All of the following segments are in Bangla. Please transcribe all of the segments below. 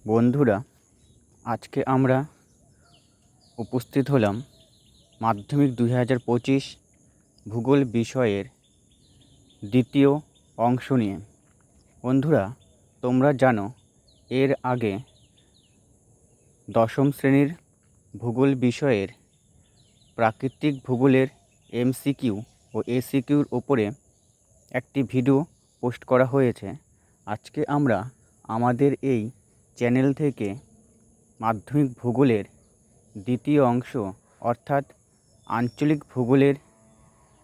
বন্ধুরা, আজকে আমরা উপস্থিত হলাম মাধ্যমিক 2025 ভূগোল বিষয়ের দ্বিতীয় অংশ নিয়ে। বন্ধুরা, তোমরা জানো এর আগে দশম শ্রেণীর ভূগোল বিষয়ের প্রাকৃতিক ভূগোলের এমসিকিউ ও এসিকিউর ওপরে একটি ভিডিও পোস্ট করা হয়েছে। আজকে আমরা আমাদের এই চ্যানেল থেকে মাধ্যমিক ভূগোলের দ্বিতীয় অংশ অর্থাৎ আঞ্চলিক ভূগোলের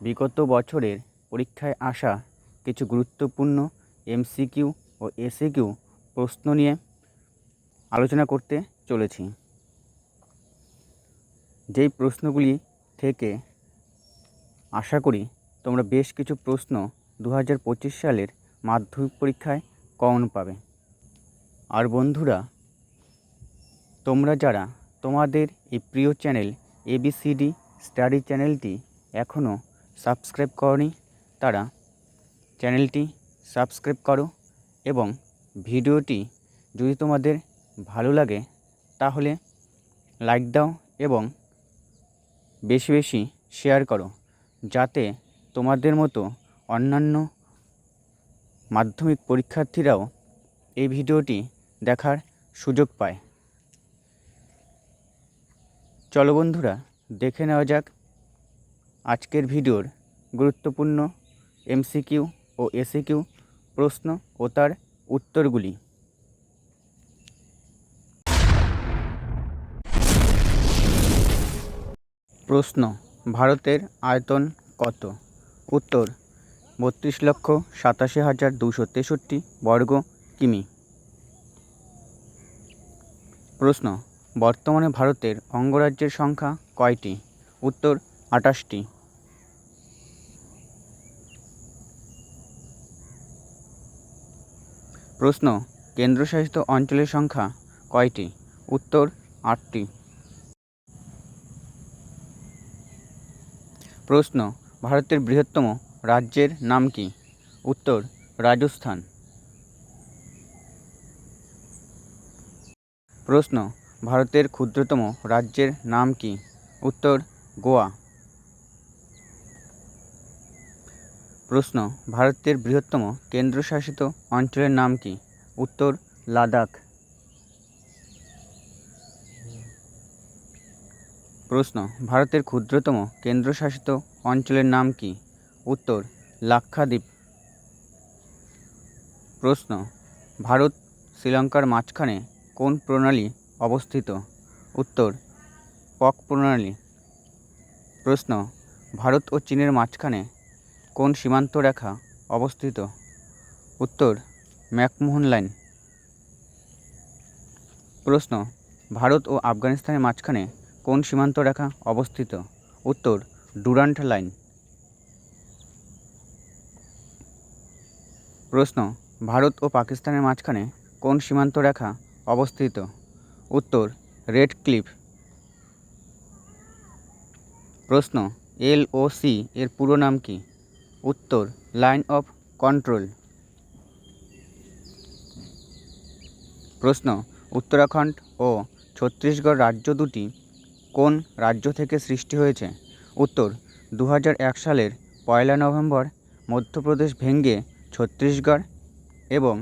বিগত বছরের পরীক্ষায় আসা কিছু গুরুত্বপূর্ণ এমসিকিউ ও এসিকিউ প্রশ্ন নিয়ে আলোচনা করতে চলেছি। যেই প্রশ্নগুলি থেকে আশা করি তোমরা বেশ কিছু প্রশ্ন 2025 সালের মাধ্যমিক পরীক্ষায় কমন পাবে। আর বন্ধুরা, তোমরা যারা তোমাদের এই প্রিয় চ্যানেল এবিসিডি স্টাডি চ্যানেলটি এখনও সাবস্ক্রাইব করনি, তারা চ্যানেলটি সাবস্ক্রাইব করো এবং ভিডিওটি যদি তোমাদের ভালো লাগে তাহলে লাইক দাও এবং বেশি বেশি শেয়ার করো, যাতে তোমাদের মতো অন্যান্য মাধ্যমিক পরীক্ষার্থীরাও এই ভিডিওটি দেখার সুযোগ পায়। চলো বন্ধুরা, দেখে নেওয়া যাক আজকের ভিডিওর গুরুত্বপূর্ণ এমসিকিউ ও এসিকিউ প্রশ্ন ও তার উত্তরগুলি। প্রশ্ন: ভারতের আয়তন কত? উত্তর: 32,87,263 বর্গ কিমি। প্রশ্ন: বর্তমানে ভারতের অঙ্গরাজ্যের সংখ্যা কয়টি? উত্তর: 28টি। প্রশ্ন: কেন্দ্রশাসিত অঞ্চলের সংখ্যা কয়টি? উত্তর: 8টি। প্রশ্ন: ভারতের বৃহত্তম রাজ্যের নাম কি? উত্তর: রাজস্থান। প্রশ্ন: ভারতের ক্ষুদ্রতম রাজ্যের নাম কি? উত্তর: গোয়া। প্রশ্ন: ভারতের বৃহত্তম কেন্দ্রশাসিত অঞ্চলের নাম কি? উত্তর: লাদাখ। প্রশ্ন: ভারতের ক্ষুদ্রতম কেন্দ্রশাসিত অঞ্চলের নাম কি? উত্তর: লাক্ষাদ্বীপ। প্রশ্ন: ভারত শ্রীলঙ্কার মাঝখানে কোন প্রণালী অবস্থিত? উত্তর: পক প্রণালী। প্রশ্ন: ভারত ও চীনের মাঝখানে কোন সীমান্ত রেখা অবস্থিত? উত্তর: ম্যাকমোহন লাইন। প্রশ্ন: ভারত ও আফগানিস্তানের মাঝখানে কোন সীমান্ত রেখা অবস্থিত? উত্তর: ডুরান্ট লাইন। প্রশ্ন: ভারত ও পাকিস্তানের মাঝখানে কোন সীমান্ত রেখা অবস্থিত? উত্তর: রেড ক্লিফ। প্রশ্ন: LOC এর পুরো নাম কি? উত্তর: লাইন অফ কন্ট্রোল। প্রশ্ন: উত্তরাখণ্ড ও ছত্তিশগড় রাজ্য দুটি কোন রাজ্য থেকে সৃষ্টি হয়েছে? উত্তর: 2001 সালের 1 নভেম্বর মধ্যপ্রদেশ ভেঙে ছত্তিশগড় এবং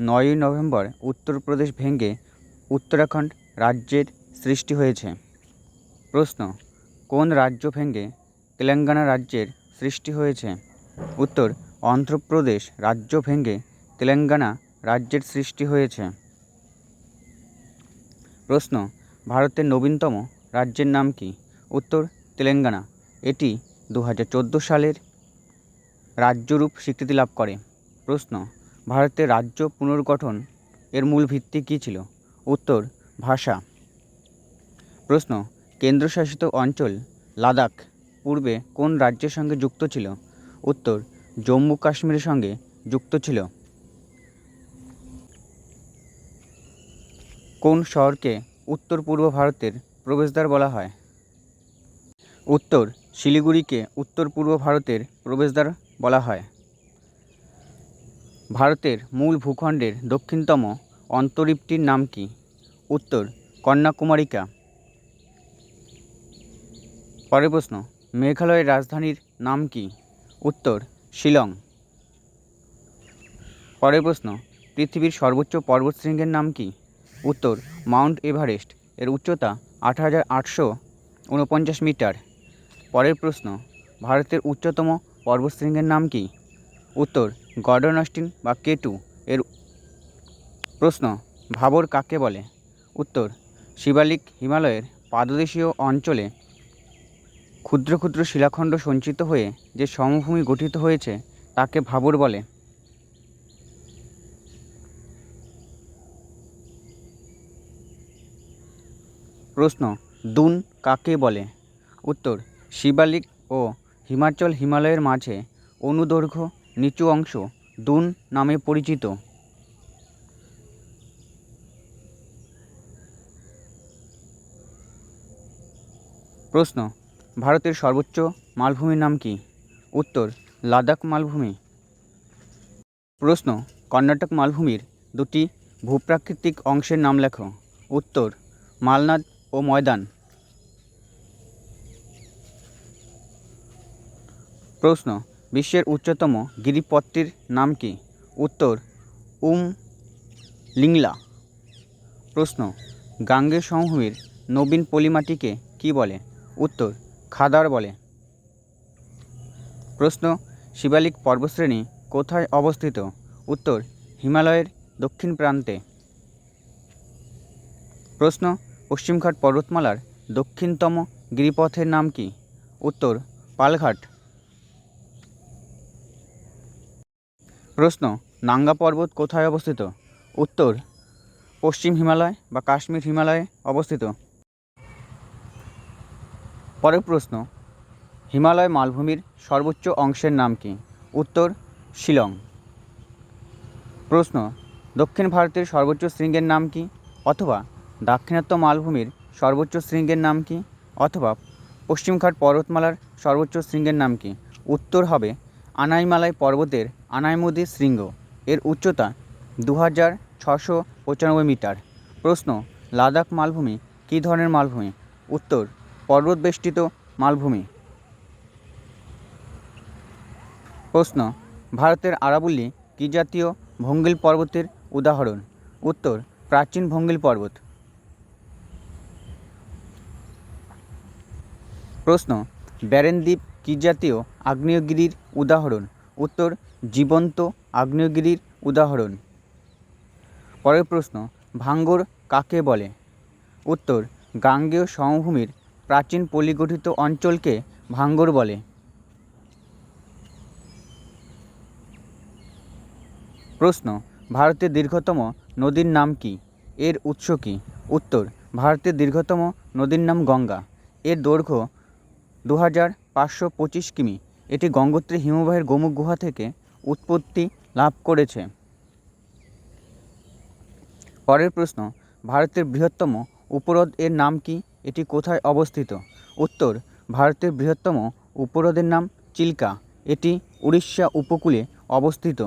9 নভেম্বর উত্তরপ্রদেশ ভেঙে উত্তরাখণ্ড রাজ্যের সৃষ্টি হয়েছে। প্রশ্ন: কোন রাজ্য ভেঙে তেলেঙ্গানা রাজ্যের সৃষ্টি হয়েছে? উত্তর: অন্ধ্রপ্রদেশ রাজ্য ভেঙে তেলেঙ্গানা রাজ্যের সৃষ্টি হয়েছে। প্রশ্ন: ভারতের নবীনতম রাজ্যের নাম কি? উত্তর: তেলেঙ্গানা। এটি 2014 সালের রাজ্যরূপ স্বীকৃতি লাভ করে। প্রশ্ন: ভারতের রাজ্য পুনর্গঠন এর মূল ভিত্তি কী ছিল? উত্তর: ভাষা। প্রশ্ন: কেন্দ্রশাসিত অঞ্চল লাদাখ পূর্বে কোন রাজ্যের সঙ্গে যুক্ত ছিল? উত্তর: জম্মু কাশ্মীরের সঙ্গে যুক্ত ছিল। কোন শহরকে উত্তর পূর্ব ভারতের প্রবেশদ্বার বলা হয়? উত্তর: শিলিগুড়িকে উত্তর পূর্ব ভারতের প্রবেশদ্বার বলা হয়। ভারতের মূল ভূখণ্ডের দক্ষিণতম অন্তরীপটির নাম কি? উত্তর কন্যাকুমারিকা। পরের প্রশ্ন, মেঘালয়ের রাজধানীর নাম কি? উত্তর শিলং। পরের প্রশ্ন, পৃথিবীর সর্বোচ্চ পর্বতশৃঙ্গের নাম কি? উত্তর মাউন্ট এভারেস্ট। এর উচ্চতা ৮,৮৪৯ মিটার। পরের প্রশ্ন, ভারতের উচ্চতম পর্বতশৃঙ্গের নাম কি? উত্তর গর্ডন অস্টিন বা K2। এর প্রশ্ন, ভাবর কাকে বলে? উত্তর শিবালিক। হিমালয়ের পাদদেশীয় অঞ্চলে ক্ষুদ্র ক্ষুদ্র শিলাখণ্ড সঞ্চিত হয়ে যে সমভূমি গঠিত হয়েছে তাকে ভাবর বলে। প্রশ্ন, দুন কাকে বলে? উত্তর শিবালিক ও হিমালয়ের মাঝে অনুদৈর্ঘ্য নিচু অংশ দুন নামে পরিচিত। প্রশ্ন, ভারতের সর্বোচ্চ মালভূমির নাম কি? উত্তর লাদাখ মালভূমি। প্রশ্ন, কর্ণাটক মালভূমির দুটি ভূপ্রাকৃতিক অংশের নাম লেখো। উত্তর মালনাদ ও ময়দান। প্রশ্ন, বিশ্বের উচ্চতম গিরিপথটির নাম কি? উত্তর লিংলা। প্রশ্ন, গাঙ্গেয় সমভূমির নবীন পলিমাটিকে কি বলে? উত্তর খাদার বলে। প্রশ্ন, শিবালিক পর্বতশ্রেণী কোথায় অবস্থিত? উত্তর হিমালয়ের দক্ষিণ প্রান্তে। প্রশ্ন, পশ্চিমঘাট পর্বতমালার দক্ষিণতম গিরিপথের নাম কি? উত্তর পালঘাট। প্রশ্ন, নাঙ্গা পর্বত কোথায় অবস্থিত? উত্তর পশ্চিম হিমালয় বা কাশ্মীর হিমালয়ে অবস্থিত। পরের প্রশ্ন, হিমালয় মালভূমির সর্বোচ্চ অংশের নাম কি? উত্তর শিলং। প্রশ্ন, দক্ষিণ ভারতের সর্বোচ্চ শৃঙ্গের নাম কি? অথবা দাক্ষিণাত্য মালভূমির সর্বোচ্চ শৃঙ্গের নাম কি? অথবা পশ্চিমঘাট পর্বতমালার সর্বোচ্চ শৃঙ্গের নাম কি? উত্তর হবে আনাইমালাই পর্বতের আনাইমুদি শৃঙ্গ। এর উচ্চতা ২,৬৯৫ মিটার। প্রশ্ন, লাদাখ মালভূমি কী ধরনের মালভূমি? উত্তর পর্বতবেষ্টিত মালভূমি। প্রশ্ন, ভারতের আরাবল্লী কী জাতীয় ভঙ্গিল পর্বতের উদাহরণ? উত্তর প্রাচীন ভঙ্গিল পর্বত। প্রশ্ন, ব্যারেন দ্বীপ কী জাতীয় আগ্নেয়গিরির উদাহরণ? উত্তর জীবন্ত আগ্নেয়গিরির উদাহরণ। পরের প্রশ্ন, ভাঙ্গর কাকে বলে? উত্তর গাঙ্গেয় সমভূমির প্রাচীন পলিগঠিত অঞ্চলকে ভাঙ্গর বলে। প্রশ্ন, ভারতের দীর্ঘতম নদীর নাম কি? এর উৎস কি? উত্তর ভারতের দীর্ঘতম নদীর নাম গঙ্গা। এর দৈর্ঘ্য ২,৫২৫ কিমি। এটি গঙ্গোত্রী হিমবাহের গোমুখ গুহা থেকে উৎপত্তি লাভ করেছে। পরের প্রশ্ন, ভারতের বৃহত্তম উপহ্রদ এর নাম কি? এটি কোথায় অবস্থিত? উত্তর ভারতের বৃহত্তম উপহ্রদের নাম চিল্কা। এটি উড়িষ্যা উপকূলে অবস্থিত।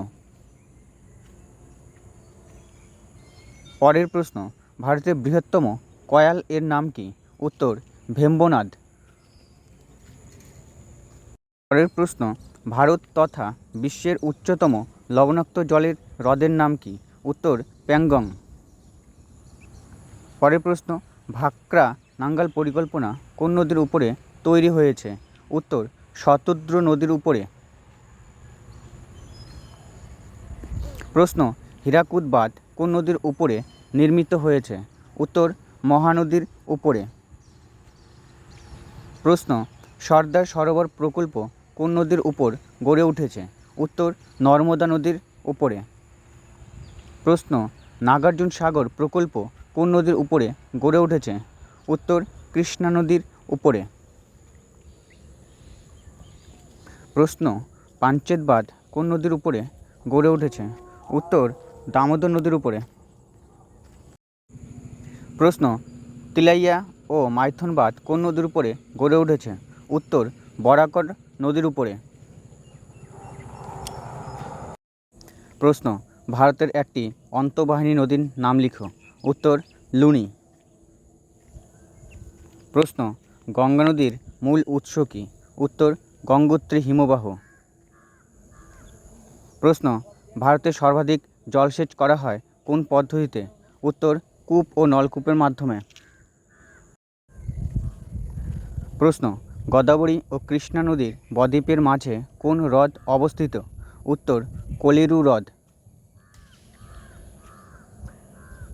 পরের প্রশ্ন, ভারতের বৃহত্তম কয়াল এর নাম কি? উত্তর ভেম্বনাদ। পরের প্রশ্ন, ভারত তথা বিশ্বের উচ্চতম লবণাক্ত জলের হ্রদের নাম কি? উত্তর প্যাংগং। পরের প্রশ্ন, ভাক্রা নাঙ্গাল পরিকল্পনা কোন নদীর উপরে তৈরি হয়েছে? উত্তর শতদ্রু নদীর উপরে। প্রশ্ন, হীরাকুদ বাঁধ কোন নদীর উপরে নির্মিত হয়েছে? উত্তর মহানদীর উপরে। প্রশ্ন, সর্দার সরোবর প্রকল্প কোন নদীর উপর গড়ে উঠেছে? উত্তর নর্মদা নদীর উপরে। প্রশ্ন, নাগার্জুন সাগর প্রকল্প কোন নদীর উপরে গড়ে উঠেছে? উত্তর কৃষ্ণা নদীর উপরে। প্রশ্ন, পাঞ্চেত বাঁধ কোন নদীর উপরে গড়ে উঠেছে? উত্তর দামোদর নদীর উপরে। প্রশ্ন, তিলাইয়া ও মাইথন বাঁধ কোন নদীর উপরে গড়ে উঠেছে? উত্তর বরাকর নদীর উপরে। প্রশ্ন, ভারতের একটি আন্তঃবাহিনী নদীর নাম লিখো। উত্তর লুনি। প্রশ্ন, গঙ্গা নদীর মূল উৎস কী? উত্তর, গঙ্গোত্রী হিমবাহ। প্রশ্ন, ভারতে সর্বাধিক জলসেচ করা হয় কোন পদ্ধতিতে? উত্তর, কূপ ও নলকূপের মাধ্যমে। প্রশ্ন, গোদাবরী ও কৃষ্ণা নদীর বদ্বীপের মাঝে কোন হ্রদ অবস্থিত? উত্তর, কোলেরু হ্রদ।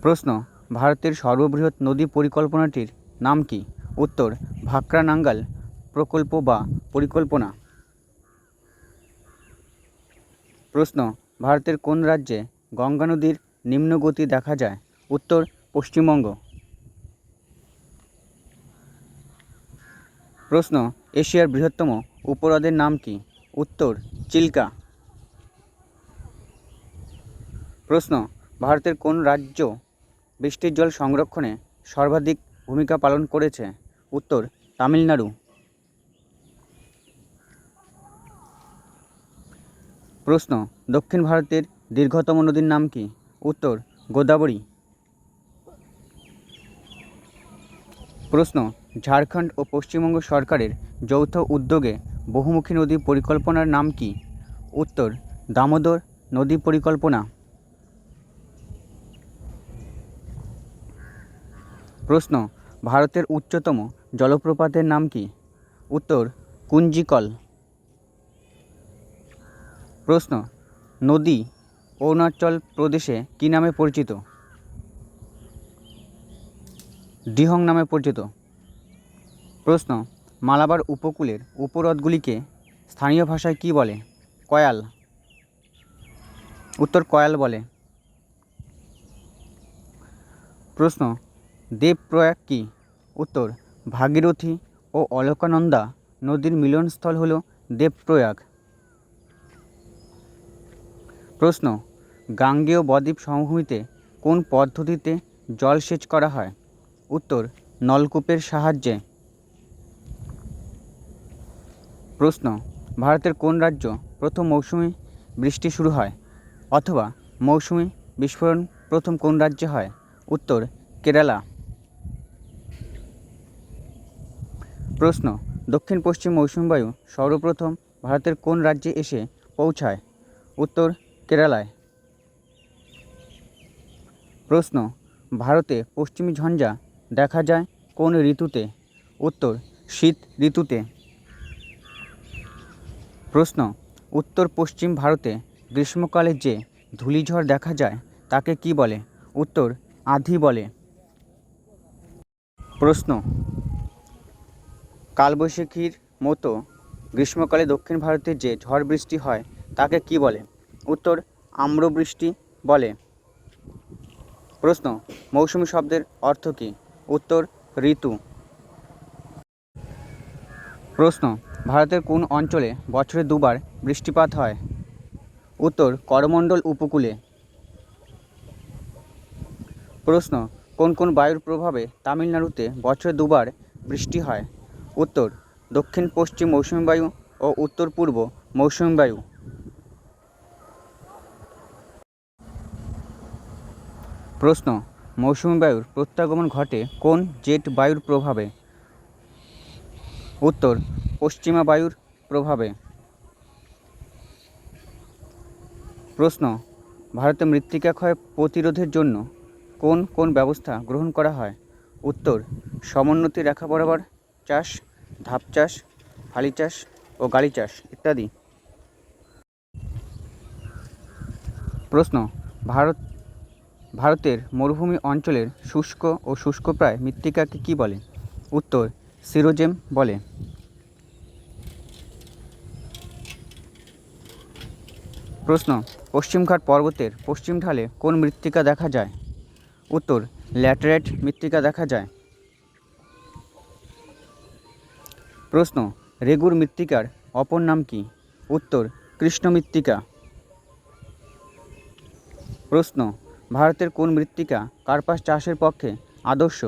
প্রশ্ন, ভারতের সর্ববৃহৎ নদী পরিকল্পনাটির নাম কি? উত্তর, ভাকরা নাঙ্গাল প্রকল্প বা পরিকল্পনা। প্রশ্ন, ভারতের কোন রাজ্যে গঙ্গা নদীর নিম্ন গতি দেখা যায়? উত্তর, পশ্চিমবঙ্গ। প্রশ্ন, এশিয়ার বৃহত্তম উপহ্রদের নাম কি? উত্তর, চিল্কা। প্রশ্ন, ভারতের কোন রাজ্য বৃষ্টির জল সংরক্ষণে সর্বাধিক ভূমিকা পালন করেছে? উত্তর, তামিলনাড়ু। প্রশ্ন, দক্ষিণ ভারতের দীর্ঘতম নদীর নাম কি? উত্তর, গোদাবরী। প্রশ্ন, ঝাড়খণ্ড ও পশ্চিমবঙ্গ সরকারের যৌথ উদ্যোগে বহুমুখী নদী পরিকল্পনার নাম কি? উত্তর, দামোদর নদী পরিকল্পনা। প্রশ্ন, ভারতের উচ্চতম জলপ্রপাতের নাম কি? উত্তর, কুঞ্জিকল। প্রশ্ন, নদী অরুণাচল প্রদেশে কী নামে পরিচিত? দিহং নামে পরিচিত। প্রশ্ন, মালাবার উপকূলের উপহ্রদগুলিকে স্থানীয় ভাষায় কী বলে? কয়াল। উত্তর, কয়াল বলে। প্রশ্ন, দেবপ্রয়াগ কি? উত্তর, ভাগীরথী ও অলকানন্দা নদীর মিলনস্থল হল দেবপ্রয়াগ। প্রশ্ন, গাঙ্গেয় বদ্বীপ সমভূমিতে কোন পদ্ধতিতে জলসেচ করা হয়? উত্তর, নলকূপের সাহায্যে। প্রশ্ন, ভারতের কোন রাজ্য প্রথম মৌসুমি বৃষ্টি শুরু হয় অথবা মৌসুমি বিস্ফোরণ প্রথম কোন রাজ্যে হয়? উত্তর, কেরালা। প্রশ্ন, দক্ষিণ পশ্চিম মৌসুমী বায়ু সর্বপ্রথম ভারতের কোন রাজ্যে এসে পৌঁছায়? উত্তর, কেরালায়। প্রশ্ন, ভারতে পশ্চিমী ঝঞ্ঝা দেখা যায় কোন ঋতুতে? উত্তর, শীত ঋতুতে। প্রশ্ন, উত্তর পশ্চিম ভারতে গ্রীষ্মকালে যে ধূলিঝড় দেখা যায় তাকে কি বলে? উত্তর, আঁধি বলে। প্রশ্ন, কালবৈশাখীর মতো গ্রীষ্মকালে দক্ষিণ ভারতে যে ঝড় বৃষ্টি হয় তাকে কি বলে? উত্তর, আম্রবৃষ্টি বলে। প্রশ্ন, মৌসুমী শব্দের অর্থ কী? উত্তর, ঋতু। প্রশ্ন, ভারতের কোন অঞ্চলে বছরে দুবার বৃষ্টিপাত হয়? উত্তর, করমণ্ডল উপকূলে। প্রশ্ন, কোন কোন বায়ুর প্রভাবে তামিলনাড়ুতে বছরে দুবার বৃষ্টি হয়? উত্তর, দক্ষিণ পশ্চিম মৌসুমী বায়ু ও উত্তর পূর্ব মৌসুমী বায়ু। প্রশ্ন, মৌসুমী বায়ুর প্রত্যাগমন ঘটে কোন জেট বায়ুর প্রভাবে? উত্তর, পশ্চিমা বায়ুর প্রভাবে। প্রশ্ন, ভারতে মৃত্তিকা ক্ষয় প্রতিরোধের জন্য কোন কোন ব্যবস্থা গ্রহণ করা হয়? উত্তর, সমোন্নতি রেখা বরাবর চাষ, ধাপ চাষ, ফালি চাষ ও গালি চাষ ইত্যাদি। প্রশ্ন, ভারতের মরুভূমি অঞ্চলের শুষ্ক ও শুষ্কপ্রায় মৃত্তিকাকে কী বলে? উত্তর, সিরোজেম বলে। প্রশ্ন, পশ্চিমঘাট পর্বতের পশ্চিম ঢালে কোন মৃত্তিকা দেখা যায়? উত্তর, ল্যাটেরাইট মৃত্তিকা দেখা যায়। প্রশ্ন, রেগুর মৃত্তিকার অপর নাম কি? উত্তর, কৃষ্ণ মৃত্তিকা। প্রশ্ন, ভারতের কোন মৃত্তিকা কার্পাস চাষের পক্ষে আদর্শ?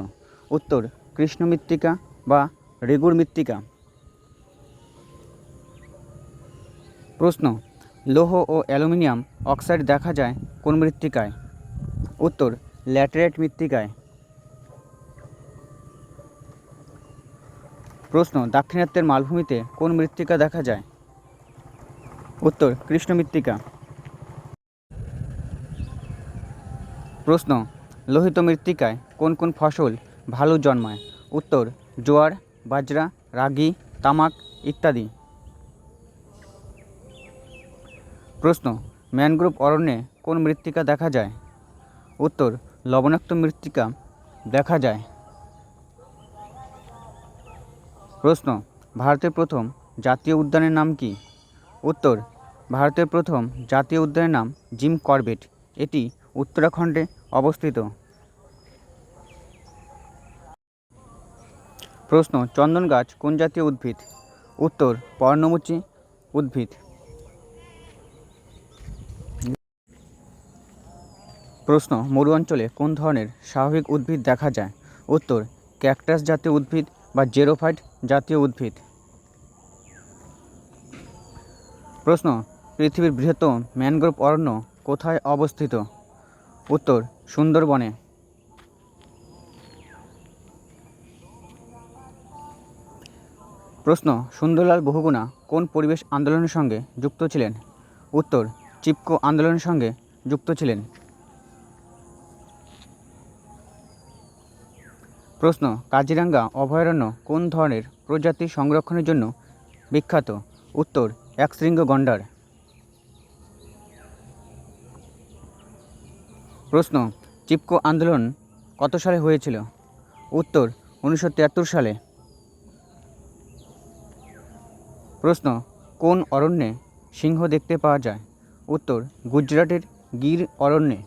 উত্তর, কৃষ্ণ মৃত্তিকা বা রেগুর মৃত্তিকা। প্রশ্ন, লৌহ ও অ্যালুমিনিয়াম অক্সাইড দেখা যায় কোন মৃত্তিকায়? উত্তর, ল্যাটেরাইট মৃত্তিকায়। প্রশ্ন, দাক্ষিণাত্যের মালভূমিতে কোন মৃত্তিকা দেখা যায়? উত্তর, কৃষ্ণ মৃত্তিকা। প্রশ্ন, লোহিত মৃত্তিকায় কোন কোন ফসল ভালো জন্মায়? উত্তর, জোয়ার, বাজরা, রাগি, তামাক ইত্যাদি। প্রশ্ন, ম্যানগ্রোভ অরণ্যে কোন মৃত্তিকা দেখা যায়? উত্তর, লবণাক্ত মৃত্তিকা দেখা যায়। প্রশ্ন, ভারতের প্রথম জাতীয় উদ্যানের নাম কি? উত্তর, ভারতের প্রথম জাতীয় উদ্যানের নাম জিম করবেট। এটি উত্তরাখণ্ডে অবস্থিত। প্রশ্ন, চন্দন গাছ কোন জাতীয় উদ্ভিদ? উত্তর, পর্ণমোচী উদ্ভিদ। প্রশ্ন, মরু অঞ্চলে কোন ধরনের স্বাভাবিক উদ্ভিদ দেখা যায়? উত্তর, ক্যাকটাস জাতীয় উদ্ভিদ বা জেরোফাইট জাতীয় উদ্ভিদ। প্রশ্ন, পৃথিবীর বৃহত্তম ম্যানগ্রোভ অরণ্য কোথায় অবস্থিত? উত্তর, সুন্দরবনে। প্রশ্ন, সুন্দরলাল বহুগুণা কোন পরিবেশ আন্দোলনের সঙ্গে যুক্ত ছিলেন? উত্তর, চিপকো আন্দোলনের সঙ্গে যুক্ত ছিলেন। প্রশ্ন, কাজিরাঙ্গা অভয়ারণ্য কোন ধরনের প্রজাতি সংরক্ষণের জন্য বিখ্যাত? উত্তর, একশৃঙ্গ গন্ডার। প্রশ্ন, চিপকো আন্দোলন কত সালে হয়েছিল? উত্তর, 1973 সালে। প্রশ্ন, কোন অরণ্যে সিংহ দেখতে পাওয়া যায়? উত্তর, গুজরাটের গির অরণ্যে।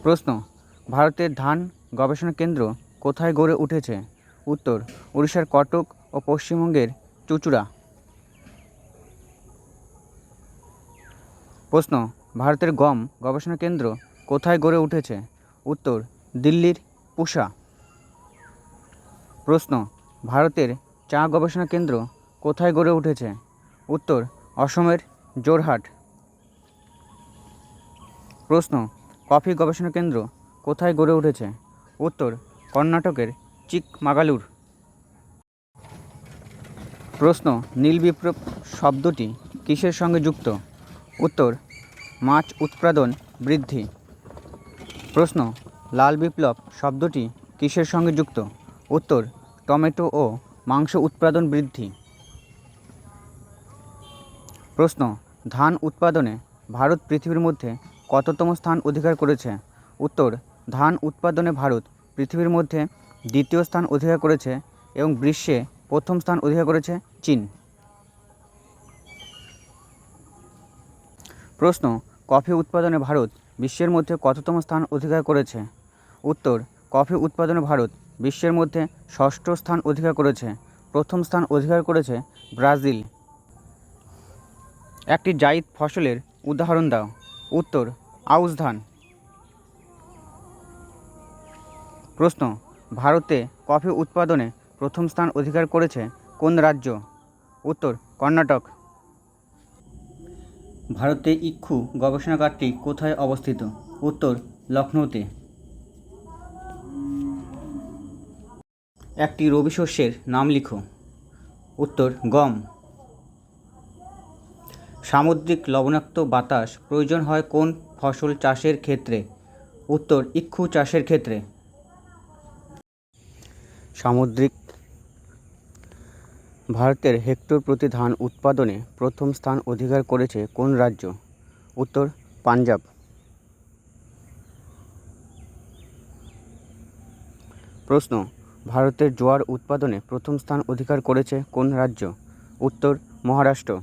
প্রশ্ন, ভারতের ধান গবেষণা কেন্দ্র কোথায় গড়ে উঠেছে? উত্তর, উড়িষ্যার কটক ও পশ্চিমবঙ্গের চুঁচুড়া। প্রশ্ন, ভারতের গম গবেষণা কেন্দ্র কোথায় গড়ে উঠেছে? উত্তর, দিল্লির পুসা। প্রশ্ন, ভারতের চা গবেষণা কেন্দ্র কোথায় গড়ে উঠেছে? উত্তর, অসমের জোরহাট। প্রশ্ন, কফি গবেষণা কেন্দ্র কোথায় গড়ে উঠেছে? উত্তর, কর্ণাটকের চিকমাগালুর। প্রশ্ন, নীল বিপ্লব শব্দটি কিসের সঙ্গে যুক্ত? উত্তর, মাছ উৎপাদন বৃদ্ধি। প্রশ্ন, লাল বিপ্লব শব্দটি কিসের সঙ্গে যুক্ত? উত্তর, টমেটো ও মাংস উৎপাদন বৃদ্ধি। প্রশ্ন, ধান উৎপাদনে ভারত পৃথিবীর মধ্যে কততম স্থান অধিকার করেছে? উত্তর, ধান উৎপাদনে ভারত পৃথিবীর মধ্যে দ্বিতীয় স্থান অধিকার করেছে এবং বিশ্বে প্রথম স্থান অধিকার করেছে চীন। প্রশ্ন, কফি উৎপাদনে ভারত বিশ্বের মধ্যে কততম স্থান অধিকার করেছে? উত্তর, কফি উৎপাদনে ভারত বিশ্বের মধ্যে ষষ্ঠ স্থান অধিকার করেছে। প্রথম স্থান অধিকার করেছে ব্রাজিল। একটি জায়িদ ফসলের উদাহরণ দাও। উত্তর, আউশ ধান। প্রশ্ন, ভারতে কফি উৎপাদনে প্রথম স্থান অধিকার করেছে কোন রাজ্য? উত্তর, কর্ণাটক। ভারতে ইক্ষু গবেষণাগারটি কোথায় অবস্থিত? উত্তর, লখনৌতে। একটি রবি শস্যের নাম লিখো। উত্তর, গম। সামুদ্রিক লবণাক্ত বাতাস প্রয়োজন হয় কোন ফসল চাষের ক্ষেত্রে? উত্তর, ইক্ষু চাষের ক্ষেত্রে। সামুদ্রিক ভারতের হেক্টর প্রতি ধান উৎপাদনে প্রথম স্থান অধিকার করেছে কোন রাজ্য? উত্তর, পাঞ্জাব। প্রশ্ন, ভারতের জোয়ার উৎপাদনে প্রথম স্থান অধিকার করেছে কোন রাজ্য? উত্তর, মহারাষ্ট্র।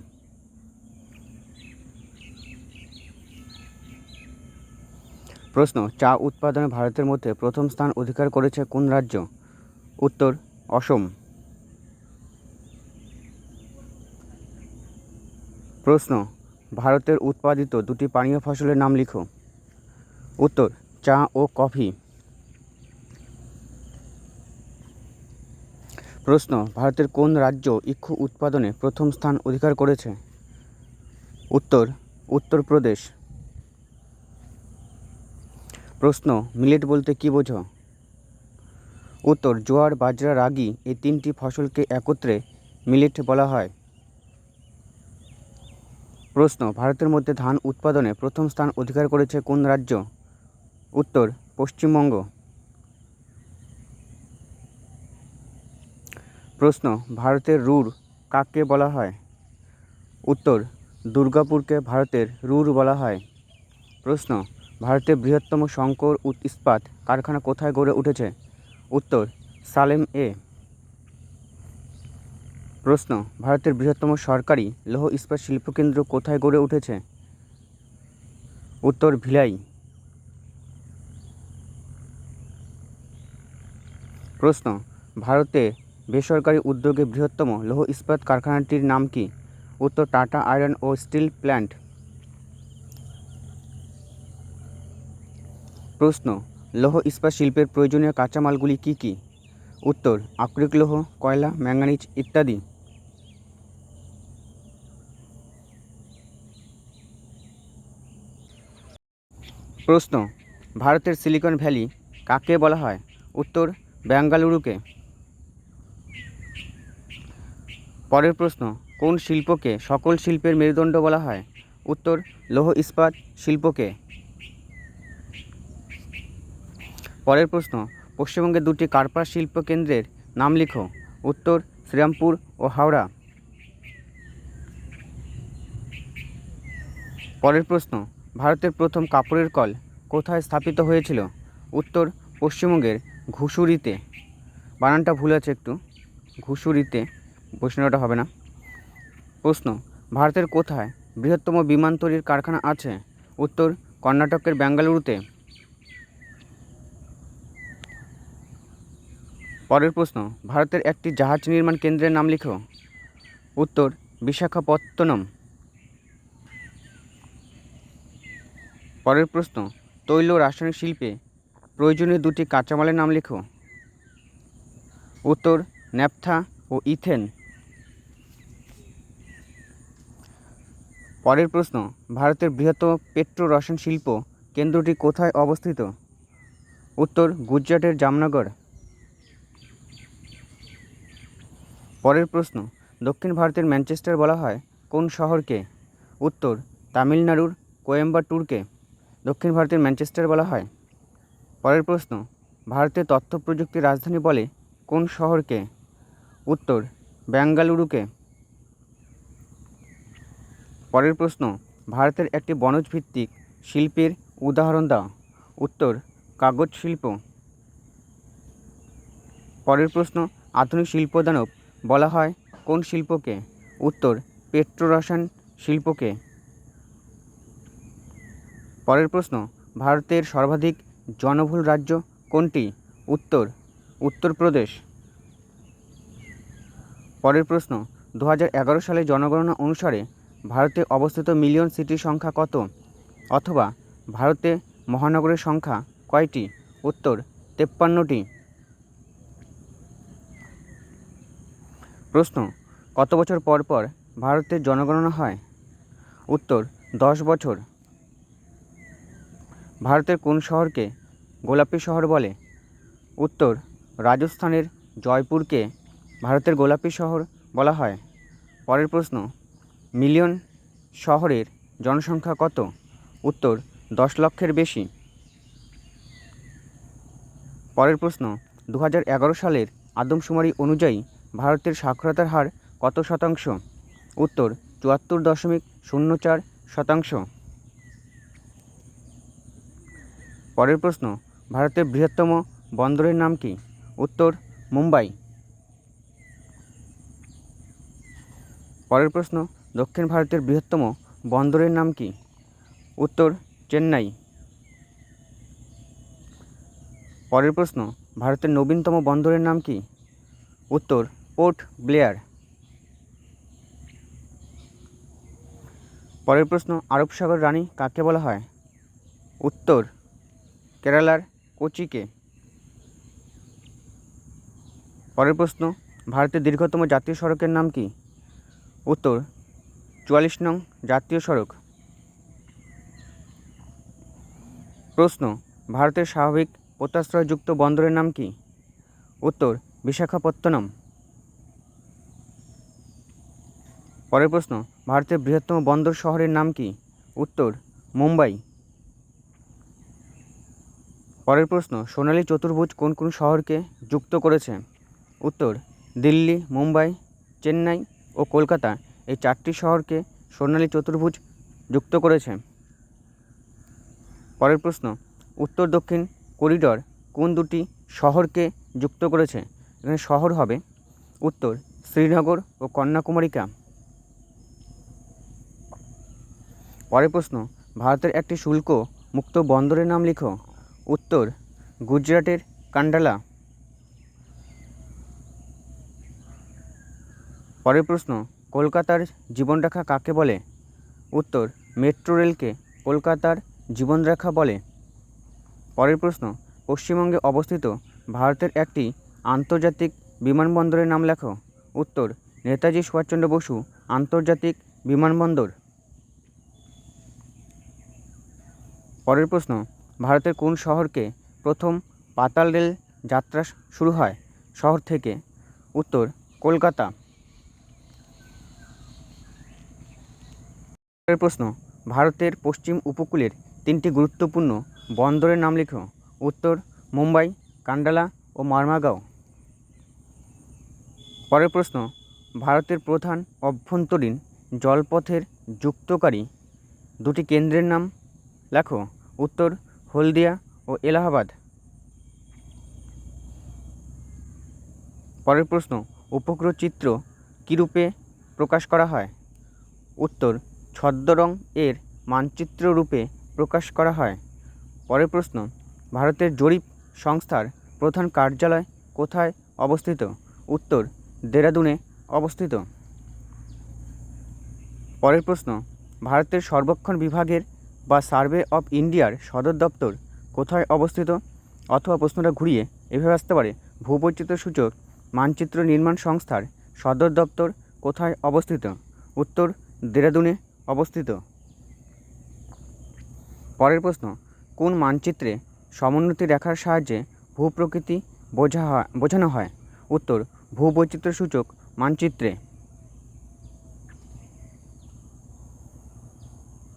প্রশ্ন, চা উৎপাদনে ভারতের মধ্যে প্রথম স্থান অধিকার করেছে কোন রাজ্য? উত্তর, অসম। প্রশ্ন, ভারতের উৎপাদিত দুটি পানীয় ফসলের নাম লিখো। উত্তর, চা ও কফি। প্রশ্ন, ভারতের কোন রাজ্য ইক্ষু উৎপাদনে প্রথম স্থান অধিকার করেছে? উত্তর, উত্তরপ্রদেশ। প্রশ্ন, মিলেট বলতে কী বোঝো? উত্তর জোয়ার, বাজরা, রাগি এই তিনটি ফসলকে একত্রে মিলেট বলা হয়। প্রশ্ন, ভারতের মধ্যে ধান উৎপাদনে প্রথম স্থান অধিকার করেছে কোন রাজ্য? উত্তর পশ্চিমবঙ্গ। প্রশ্ন, ভারতের রুর কাকে বলা হয়? উত্তর দুর্গাপুরকে ভারতের রুর বলা হয়। প্রশ্ন, ভারতের বৃহত্তম সংকর ইস্পাত কারখানা কোথায় গড়ে উঠেছে? উত্তর সালেম-এ। প্রশ্ন, ভারতের বৃহত্তম সরকারি লৌহ ইস্পাত শিল্পকেন্দ্র কোথায় গড়ে উঠেছে? উত্তর ভিলাই। প্রশ্ন, ভারতে বেসরকারি উদ্যোগে বৃহত্তম লৌহ ইস্পাত কারখানাটির নাম কি? উত্তর টাটা আয়রন ও স্টিল প্ল্যান্ট। প্রশ্ন, লৌহ ইস্পাত শিল্পের প্রয়োজনীয় কাঁচামালগুলি কি কি? উত্তর আকরিক লৌহ, কয়লা, ম্যাঙ্গানিজ ইত্যাদি। প্রশ্ন, ভারতের সিলিকন ভ্যালি কাকে বলা হয়? উত্তর বেঙ্গালুরুকে। পরের প্রশ্ন, কোন শিল্পকে সকল শিল্পের মেরুদণ্ড বলা হয়? উত্তর লৌহ ইস্পাত শিল্পকে। পরের প্রশ্ন, পশ্চিমবঙ্গের দুটি কার্পাস শিল্প কেন্দ্রের নাম লিখো। উত্তর শ্রীরামপুর ও হাওড়া। পরের প্রশ্ন, ভারতের প্রথম কাপড়ের কল কোথায় স্থাপিত হয়েছিল? উত্তর পশ্চিমবঙ্গের ঘুষুরিতে। বানানটা ভুল আছে একটু, ঘুষুরিতে, প্রশ্নটা হবে না। প্রশ্ন, ভারতের কোথায় বৃহত্তম বিমান তৈরির কারখানা আছে? উত্তর কর্ণাটকের বেঙ্গালুরুতে। পরের প্রশ্ন, ভারতের একটি জাহাজ নির্মাণ কেন্দ্রের নাম লিখো। উত্তর বিশাখাপত্তনম। পরের প্রশ্ন, তৈল রাসায়নিক শিল্পে প্রয়োজনীয় দুটি কাঁচামালের নাম লিখো। উত্তর ন্যাপথা ও ইথেন। পরের প্রশ্ন, ভারতের বৃহত্তম পেট্রো রসায়ন শিল্প কেন্দ্রটি কোথায় অবস্থিত? উত্তর গুজরাটের জামনগর। পরের প্রশ্ন, দক্ষিণ ভারতের ম্যানচেস্টার বলা হয় কোন শহরকে? উত্তর তামিলনাড়ুর কোয়েম্বাটুরকে দক্ষিণ ভারতের ম্যানচেস্টার বলা হয়। পরের প্রশ্ন, ভারতের তথ্য প্রযুক্তির রাজধানী বলে কোন শহরকে? উত্তর বেঙ্গালুরুকে। পরের প্রশ্ন, ভারতের একটি বনজ ভিত্তিক শিল্পের উদাহরণ দাও। উত্তর কাগজ শিল্প। পরের প্রশ্ন, আধুনিক শিল্পদানব বলা হয় কোন শিল্পকে? উত্তর পেট্রো রসায়ন শিল্পকে। পরের প্রশ্ন, ভারতের সর্বাধিক জনবহুল রাজ্য কোনটি? উত্তর উত্তরপ্রদেশ। পরের প্রশ্ন, 2011 সালে জনগণনা অনুসারে ভারতে অবস্থিত মিলিয়ন সিটির সংখ্যা কত? অথবা ভারতে মহানগরের সংখ্যা কয়টি? উত্তর 53টি। প্রশ্ন, কত বছর পর পর ভারতের জনগণনা হয়? উত্তর 10 বছর। ভারতের কোন শহরকে গোলাপি শহর বলে? উত্তর রাজস্থানের জয়পুরকে ভারতের গোলাপি শহর বলা হয়। পরের প্রশ্ন, মিলিয়ন শহরের জনসংখ্যা কত? উত্তর 10 লক্ষের বেশি। পরের প্রশ্ন, 2011 সালের আদমশুমারি অনুযায়ী ভারতের সাক্ষরতার হার কত শতাংশ? উত্তর 74.04%। পরের প্রশ্ন, ভারতের বৃহত্তম বন্দরের নাম কি? উত্তর মুম্বাই। পরের প্রশ্ন, দক্ষিণ ভারতের বৃহত্তম বন্দরের নাম কি? উত্তর চেন্নাই। পরের প্রশ্ন, ভারতের নবীনতম বন্দরের নাম কি? উত্তর পোর্ট ব্লেয়ার। পরের প্রশ্ন, আরব সাগর রানী কাকে বলা হয়? উত্তর কেরালার কোচিকে। পরের প্রশ্ন, ভারতের দীর্ঘতম জাতীয় সড়কের নাম কি? উত্তর 44 নং জাতীয় সড়ক। প্রশ্ন, ভারতের স্বাভাবিক পোতাশ্রয়যুক্ত বন্দরের নাম কি? উত্তর বিশাখাপত্তনম। পরের প্রশ্ন, ভারতের বৃহত্তম বন্দর শহরের নাম কি? উত্তর মুম্বাই। পরের প্রশ্ন, সোনালী চতুর্ভুজ কোন কোন শহরকে যুক্ত করেছে? উত্তর দিল্লি, মুম্বাই, চেন্নাই ও কলকাতা, এই 4টি শহরকে সোনালী চতুর্ভুজ যুক্ত করেছে। পরের প্রশ্ন, উত্তর দক্ষিণ করিডর কোন দুটি শহরকে যুক্ত করেছে? এখানে শহর হবে উত্তর শ্রীনগর ও কন্যাকুমারিকা। পরের প্রশ্ন, ভারতের একটি শুল্ক মুক্ত বন্দরের নাম লিখো। উত্তর গুজরাটের কান্ডালা। পরের প্রশ্ন, কলকাতার জীবনরেখা কাকে বলে? উত্তর মেট্রো রেলকে কলকাতার জীবনরেখা বলে। পরের প্রশ্ন, পশ্চিমবঙ্গে অবস্থিত ভারতের একটি আন্তর্জাতিক বিমানবন্দরের নাম লেখো। উত্তর নেতাজি সুভাষচন্দ্র বসু আন্তর্জাতিক বিমানবন্দর। পরের প্রশ্ন, ভারতের কোন শহরকে প্রথম পাতাল রেল যাত্রা শুরু হয় শহর থেকে? উত্তর কলকাতা। পরের প্রশ্ন, ভারতের পশ্চিম উপকূলের 3টি গুরুত্বপূর্ণ বন্দরের নাম লিখো। উত্তর মুম্বাই, কান্ডালা ও মারমাগাঁও। পরের প্রশ্ন, ভারতের প্রধান অভ্যন্তরীণ জলপথের যুক্তকারী 2টি কেন্দ্রের নাম লেখো। উত্তর হলদিয়া ও এলাহাবাদ। পরের প্রশ্ন, উপগ্রহ চিত্র কী রূপে প্রকাশ করা হয়? উত্তর ছদ্মরং এর মানচিত্র রূপে প্রকাশ করা হয়। পরের প্রশ্ন, ভারতের জরিপ সংস্থার প্রধান কার্যালয় কোথায় অবস্থিত? উত্তর দেরাদুনে অবস্থিত। পরের প্রশ্ন, ভারতের সর্বেক্ষণ বিভাগের বা সার্ভে অফ ইন্ডিয়ার সদর দপ্তর কোথায় অবস্থিত? অথবা প্রশ্নটা ঘুরিয়ে এভাবে আসতে পারে, ভূবৈচিত্র্য সূচক মানচিত্র নির্মাণ সংস্থার সদর দপ্তর কোথায় অবস্থিত? উত্তর দেরাদুনে অবস্থিত। পরের প্রশ্ন, কোন মানচিত্রে সমোন্নতি রেখার সাহায্যে ভূপ্রকৃতি বোঝানো হয়? উত্তর ভূবৈচিত্র্য সূচক মানচিত্রে।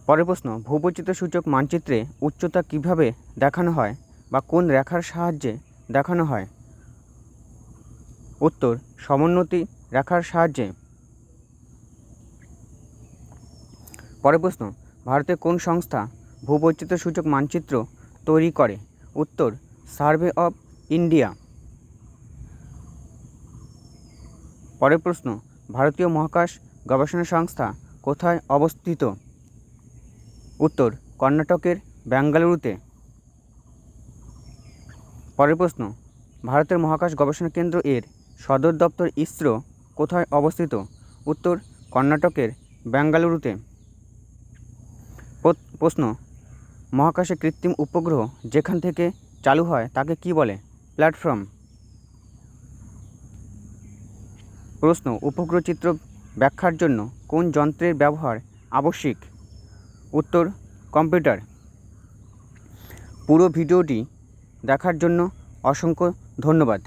পরের প্রশ্ন, ভূবৈচিত্র্য সূচক মানচিত্রে উচ্চতা কিভাবে দেখানো হয় বা কোন রেখার সাহায্যে দেখানো হয়? উত্তর সমোন্নতি রেখার সাহায্যে। পরের প্রশ্ন, ভারতের কোন সংস্থা ভূবৈচিত্র্য সূচক মানচিত্র তৈরি করে? উত্তর সার্ভে অফ ইন্ডিয়া। পরের প্রশ্ন, ভারতীয় মহাকাশ গবেষণা সংস্থা কোথায় অবস্থিত? উত্তর কর্ণাটকের বেঙ্গালুরুতে। পরের প্রশ্ন, ভারতের মহাকাশ গবেষণা কেন্দ্র এর সদর দপ্তর ইসরো কোথায় অবস্থিত? উত্তর কর্ণাটকের বেঙ্গালুরুতে। প্রশ্ন, মহাকাশে কৃত্রিম উপগ্রহ যেখান থেকে চালু হয় তাকে কি বলে? প্ল্যাটফর্ম। প্রশ্ন, উপগ্রহ চিত্র ব্যাখ্যার জন্য কোন যন্ত্রের ব্যবহার আবশ্যিক? উত্তর কম্পিউটার। পুরো ভিডিওটি দেখার জন্য অসংখ্য ধন্যবাদ।